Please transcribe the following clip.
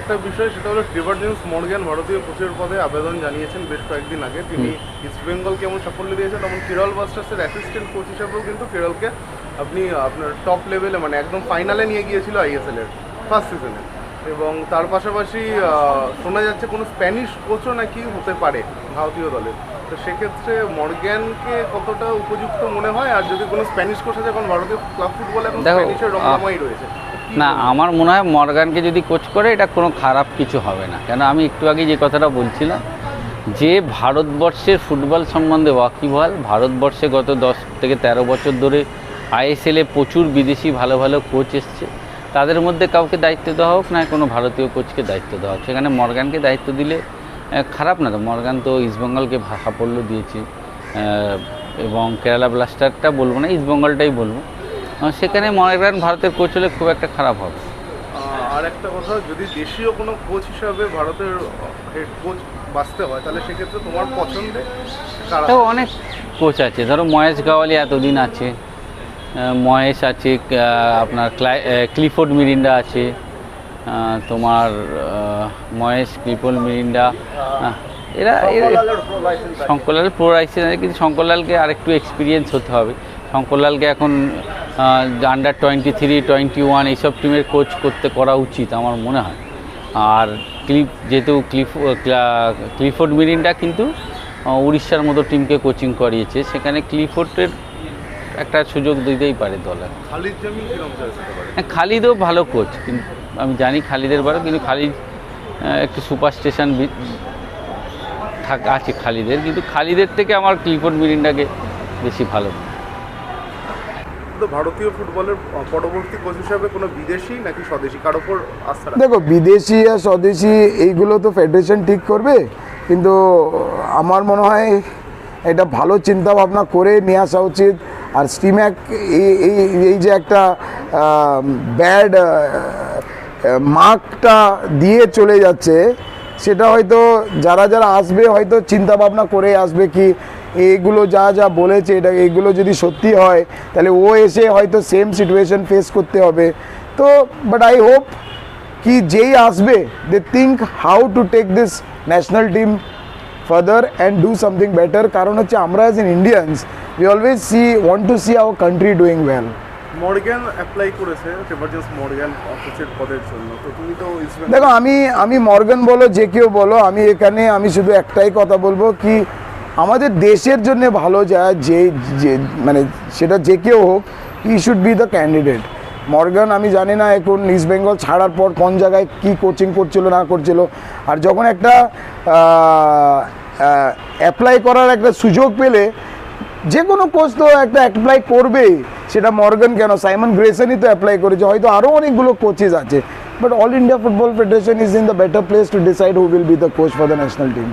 আরেকটা বিষয়, সেটা হলো ট্রেভার জেমস মর্গ্যান ভারতীয় কোচের পদে আবেদন জানিয়েছেন বেশ কয়েকদিন আগে। তিনি ইস্ট বেঙ্গলকে এমন সাফল্য দিয়েছেন, তেমন কেরল ব্লাস্টার্সের অ্যাসিস্ট্যান্ট কোচ হিসেবেও কিন্তু কেরলকে আপনি আপনার টপ লেভেলে মানে একদম ফাইনালে নিয়ে গিয়েছিল আইএসএল এর ফার্স্ট সিজনে। এবং তার পাশাপাশি শোনা যাচ্ছে কোনো স্প্যানিশ কোচও নাকি হতে পারে ভারতীয় দলের। তো সেক্ষেত্রে মর্গ্যানকে কতটা উপযুক্ত মনে হয়? আর যদি কোনো স্প্যানিশ কোচ আছে, এখন ভারতীয় ক্লাব ফুটবলে এখন স্প্যানিশের রমরমাই রয়েছে, না আমার মনে হয় মর্গ্যানকে যদি কোচ করে এটা কোনো খারাপ কিছু হবে না। কেন আমি একটু আগে যে কথাটা বলছিলাম, যে ভারতবর্ষের ফুটবল সম্বন্ধে ওয়াকিবহাল, ভারতবর্ষে গত 10 থেকে 13 বছর ধরে আইএসএলে প্রচুর বিদেশি ভালো ভালো কোচ এসছে, তাদের মধ্যে কাউকে দায়িত্ব দেওয়া হোক না কোনো ভারতীয় কোচকে দায়িত্ব দেওয়া হোক, সেখানে মর্গ্যানকে দায়িত্ব দিলে খারাপ না। তো মর্গ্যান তো ইস্টবেঙ্গলকে সাফল্য দিয়েছে, এবং কেরালা ব্লাস্টারটা বলবো না, ইস্টবেঙ্গলটাই বলবো, সেখানে মর্গ্যান ভারতের কোচ হলে খুব একটা খারাপ হবে। আর একটা কথা, যদি দেশীয় কোনো কোচ হিসাবে ভারতের হেড কোচ বাঁচতে হয়, তাহলে সেক্ষেত্রে তোমার পছন্দে তো অনেক কোচ আছে, ধরো মহেশ গাওয়ালি এতদিন আছে, মহেশ আছে, আপনার ক্লিফোর্ড মিরিন্ডা আছে, তোমার মহেশ, ক্লিফোর্ড মিরিন্ডা, এরা শঙ্করলাল প্রো লাইসেন্স আছে, কিন্তু শঙ্করলালকে আরেকটু এক্সপিরিয়েন্স হতে হবে। শঙ্করলালকে এখন আন্ডার 23, 21 এইসব টিমের কোচ করা উচিত আমার মনে হয়। আর যেহেতু ক্লিফোর্ড মিরিন্ডা কিন্তু উড়িষ্যার মতো টিমকে কোচিং করিয়েছে, সেখানে ক্লিফোর্ডের একটা সুযোগ দিতেই পারে দলে। হ্যাঁ, খালিদও ভালো কোচ, কিন্তু আমি জানি খালিদের ভালো, কিন্তু খালিদ একটু সুপার স্টেশন আছে খালিদের, কিন্তু খালিদের থেকে আমার ক্লিফোর্ড মিরিন্ডাকে বেশি ভালো। ভারতীয় ফুটবলের পরবর্তী কোচ হিসাবে কোনো বিদেশি নাকি স্বদেশি কার ওপর আস্থা? দেখো, বিদেশি আর স্বদেশি এইগুলো তো ফেডারেশন ঠিক করবে, কিন্তু আমার মনে হয় এটা ভালো চিন্তা ভাবনা করে নিয়ে আসা উচিত। আর স্টিম্যাক এই যে একটা ব্যাড মার্কটা দিয়ে চলে যাচ্ছে, সেটা হয়তো যারা আসবে হয়তো চিন্তা ভাবনা করে আসবে কি এইগুলো যা বলেছে এইগুলো যদি সত্যি হয় তাহলে ও এসে হয়তো সেম সিচুয়েশন ফেস করতে হবে। তো বাট আই হোপ কি যেই আসবে they think how to take this national team further and do something better. কারণ হচ্ছে আমরা as an Indians we always want to see our country doing well. Morgan apply করেছে ট্রেভার জেমস মর্গ্যান কোচের পদের জন্য, তো তুমি তো দেখো, আমি মর্গ্যান বলো যে কেউ বলো, আমি শুধু একটাই কথা বলবো কি আমাদের দেশের জন্য ভালো যায় যে মানে সেটা যে কেউ হোক, he should be the candidate. Morgan আমি জানি না এখন ইস্ট বেঙ্গল ছাড়ার পর কোন জায়গায় কী কোচিং করছিল না করছিল, আর যখন একটা অ্যাপ্লাই করার একটা সুযোগ পেলে যে কোনো কোচ তো একটা অ্যাপ্লাই করবেই, সেটা মর্গ্যান কেন, সাইমন গ্রেসনই তো অ্যাপ্লাই করেছে, হয়তো আরও অনেকগুলো কোচেস আছে, but all India football federation is in the better place to decide who will be the coach for the national team.